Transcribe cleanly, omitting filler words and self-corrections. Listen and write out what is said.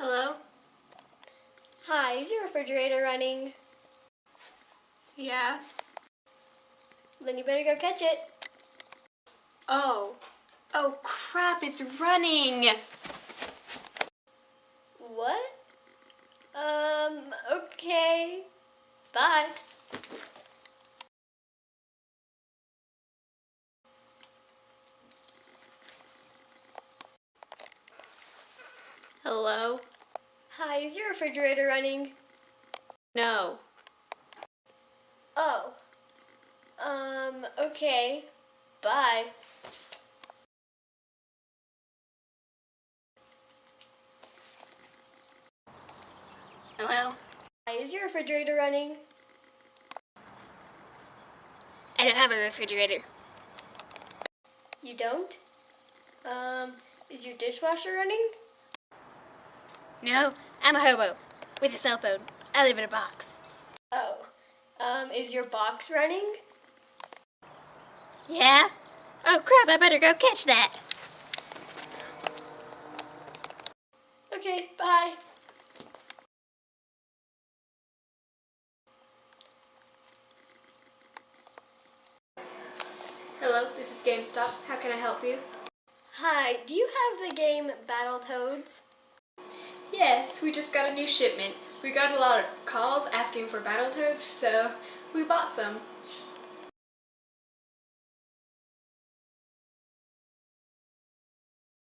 Hello? Hi, is your refrigerator running? Yeah? Then you better go catch it. Oh. Oh crap, it's running! What? Okay. Bye. Hello? Hi, is your refrigerator running? No. Oh. Okay. Bye. Hello? Hi, is your refrigerator running? I don't have a refrigerator. You don't? Is your dishwasher running? No, I'm a hobo. With a cell phone. I live in a box. Oh. Is your box running? Yeah? Oh crap, I better go catch that! Okay, bye. Hello, this is GameStop. How can I help you? Hi, do you have the game Battletoads? Yes, we just got a new shipment. We got a lot of calls asking for Battletoads, so we bought some.